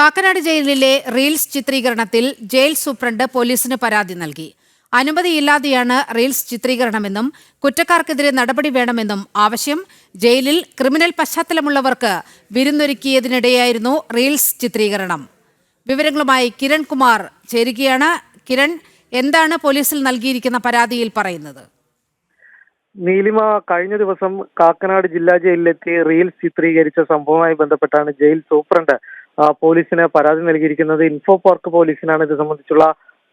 കാക്കനാട് ജയിലിലെ reels ചിത്രീകരണത്തിൽ jail superintendent പോലീസിന് പരാതി നൽകി. അനുമതിയില്ലാതെയാണ് റീൽസ് ചിത്രീകരണമെന്നും കുറ്റക്കാർക്കെതിരെ നടപടി വേണമെന്നും ആവശ്യം. ജയിലിൽ ക്രിമിനൽ പശ്ചാത്തലമുള്ളവർക്ക് വിരുന്നൊരുക്കിയതിനിടെയായിരുന്നു റീൽസ് ചിത്രീകരണം. വിവരങ്ങളുമായി കിരൺ കുമാർ ചേരുകയാണ്. കിരൺ, എന്താണ് പോലീസിൽ നൽകിയിരിക്കുന്ന പരാതിയിൽ പറയുന്നത്? നീലിമ, കഴിഞ്ഞ ദിവസം കാക്കനാട് ജില്ലാ ജയിലിലെത്തി റീൽസ് ചിത്രീകരിച്ച സംഭവവുമായി ബന്ധപ്പെട്ടാണ് ജയിൽ സൂപ്രണ്ട് പോലീസിന് പരാതി നൽകിയിരിക്കുന്നത്. ഇൻഫോ പാർക്ക് പോലീസിനാണ് ഇത് സംബന്ധിച്ചുള്ള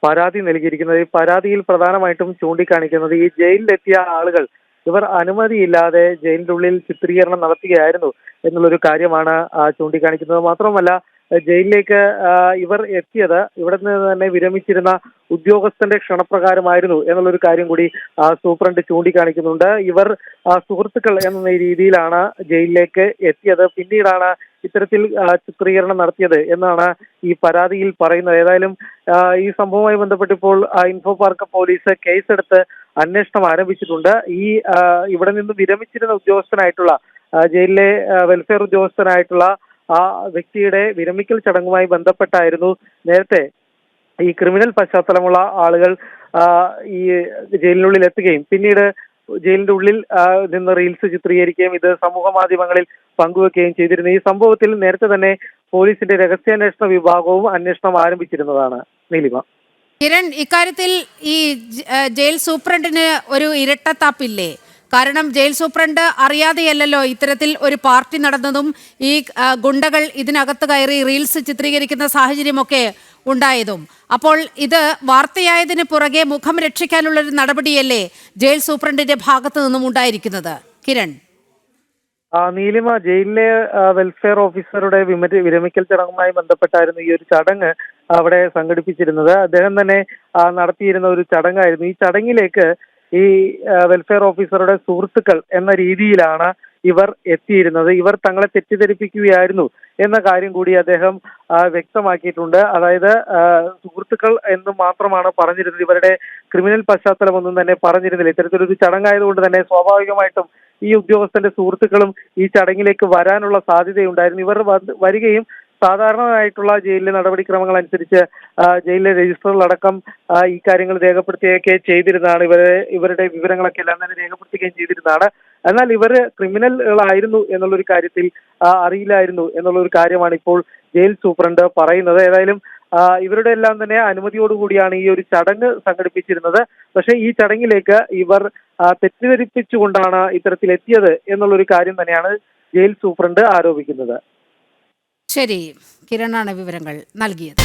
പരാതി നൽകിയിരിക്കുന്നത്. ഈ പരാതിയിൽ പ്രധാനമായിട്ടും ചൂണ്ടിക്കാണിക്കുന്നത് ഈ ജയിലിലെത്തിയ ആളുകൾ ഇവർ അനുമതിയില്ലാതെ ജയിലിന്റെ ഉള്ളിൽ ചിത്രീകരണം നടത്തുകയായിരുന്നു എന്നുള്ളൊരു കാര്യമാണ് ചൂണ്ടിക്കാണിക്കുന്നത്. മാത്രമല്ല, ജയിലിലേക്ക് ഇവർ എത്തിയത് ഇവിടെ നിന്ന് തന്നെ വിരമിച്ചിരുന്ന ഉദ്യോഗസ്ഥന്റെ ക്ഷണപ്രകാരമായിരുന്നു എന്നുള്ളൊരു കാര്യം കൂടി സൂപ്രണ്ട് ചൂണ്ടിക്കാണിക്കുന്നുണ്ട്. ഇവർ സുഹൃത്തുക്കൾ എന്ന രീതിയിലാണ് ജയിലിലേക്ക് എത്തിയത്. പിന്നീടാണ് ഇത്തരത്തിൽ ചിത്രീകരണം നടത്തിയത് എന്നാണ് ഈ പരാതിയിൽ പറയുന്നത്. ഏതായാലും ഈ സംഭവവുമായി ബന്ധപ്പെട്ടിപ്പോൾ ഇൻഫോ പാർക്ക് പോലീസ് കേസെടുത്ത് അന്വേഷണം ആരംഭിച്ചിട്ടുണ്ട്. ഇവിടെ നിന്ന് വിരമിച്ചിരുന്ന ഉദ്യോഗസ്ഥനായിട്ടുള്ള ജയിലിലെ വെൽഫെയർ ഉദ്യോഗസ്ഥനായിട്ടുള്ള ആ വ്യക്തിയുടെ വിരമിക്കൽ ചടങ്ങുമായി ബന്ധപ്പെട്ടായിരുന്നു നേരത്തെ ഈ ക്രിമിനൽ പശ്ചാത്തലമുള്ള ആളുകൾ ഈ ജയിലിനുള്ളിൽ എത്തുകയും പിന്നീട് ജയിലിന്റെ ഉള്ളിൽ നിന്ന് റീൽസ് ചിത്രീകരിക്കുകയും ഇത് സമൂഹ മാധ്യമങ്ങളിൽ പങ്കുവെക്കുകയും ചെയ്തിരുന്നു. ഈ സംഭവത്തിൽ നേരത്തെ തന്നെ പോലീസിന്റെ രഹസ്യാന്വേഷണ വിഭാഗവും അന്വേഷണം ആരംഭിച്ചിരുന്നതാണ്. നീലിമ, കിരൺ, ഇക്കാര്യത്തിൽ ഈ ജയിൽ സൂപ്രണ്ടിന് ഒരു ഇരട്ടത്താപ്പില്ലേ? കാരണം ജയിൽ സൂപ്രണ്ട് അറിയാതെയല്ലോ ഇത്തരത്തിൽ ഒരു പാർട്ടി നടന്നതും ഈ ഗുണ്ടകൾ ഇതിനകത്ത് കയറി റീൽസ് ചിത്രീകരിക്കുന്ന സാഹചര്യമൊക്കെ ഉണ്ടായതും. അപ്പോൾ ഇത് വാർത്തയായതിന് പുറകെ മുഖം രക്ഷിക്കാനുള്ളൊരു നടപടിയല്ലേ ജയിൽ സൂപ്രണ്ടിന്റെ ഭാഗത്തു നിന്നും ഉണ്ടായിരിക്കുന്നത്? കിരൺ, നീലിമ, ജയിലിലെ വെൽഫെയർ ഓഫീസറുടെ വിരമിക്കൽ ചടങ്ങുമായി ബന്ധപ്പെട്ടായിരുന്നു ഈ ഒരു ചടങ്ങ് അവിടെ സംഘടിപ്പിച്ചിരുന്നത്. അദ്ദേഹം തന്നെ നടത്തിയിരുന്ന ഒരു ചടങ്ങായിരുന്നു. ഈ ചടങ്ങിലേക്ക് ഈ വെൽഫെയർ ഓഫീസറുടെ സുഹൃത്തുക്കൾ എന്ന രീതിയിലാണ് ഇവർ എത്തിയിരുന്നത്. ഇവർ തങ്ങളെ തെറ്റിദ്ധരിപ്പിക്കുകയായിരുന്നു എന്ന കാര്യം കൂടി അദ്ദേഹം വ്യക്തമാക്കിയിട്ടുണ്ട്. അതായത് സുഹൃത്തുക്കൾ എന്ന് മാത്രമാണ് പറഞ്ഞിരുന്നത്. ഇവരുടെ ക്രിമിനൽ പശ്ചാത്തലമൊന്നും തന്നെ പറഞ്ഞിരുന്നില്ല. ഇത്തരത്തിലൊരു ചടങ്ങായതുകൊണ്ട് തന്നെ സ്വാഭാവികമായിട്ടും ഈ ഉദ്യോഗസ്ഥന്റെ സുഹൃത്തുക്കളും ഈ ചടങ്ങിലേക്ക് വരാനുള്ള സാധ്യതയുണ്ടായിരുന്നു. ഇവർ വരികയും സാധാരണയായിട്ടുള്ള ജയിലിലെ നടപടിക്രമങ്ങൾ അനുസരിച്ച് ജയിലിലെ രജിസ്റ്ററിലടക്കം ഈ കാര്യങ്ങൾ രേഖപ്പെടുത്തുകയൊക്കെ ചെയ്തിരുന്നതാണ്. ഇവരുടെ വിവരങ്ങളൊക്കെ എല്ലാം തന്നെ രേഖപ്പെടുത്തുകയും ചെയ്തിരുന്നതാണ്. എന്നാൽ ഇവർ ക്രിമിനലുകളായിരുന്നു എന്നുള്ളൊരു കാര്യത്തിൽ അറിയില്ലായിരുന്നു എന്നുള്ളൊരു കാര്യമാണ് ഇപ്പോൾ ജയിൽ സൂപ്രണ്ട് പറയുന്നത്. ഏതായാലും ഇവരുടെ എല്ലാം തന്നെ അനുമതിയോടുകൂടിയാണ് ഈ ഒരു ചടങ്ങ് സംഘടിപ്പിച്ചിരുന്നത്. പക്ഷേ ഈ ചടങ്ങിലേക്ക് ഇവർ തെറ്റിദ്ധരിപ്പിച്ചുകൊണ്ടാണ് ഇത്തരത്തിൽ എത്തിയത് എന്നുള്ളൊരു കാര്യം തന്നെയാണ് ജയിൽ സൂപ്രണ്ട് ആരോപിക്കുന്നത്. ശരി, കിരണാണ് വിവരങ്ങൾ നൽകിയത്.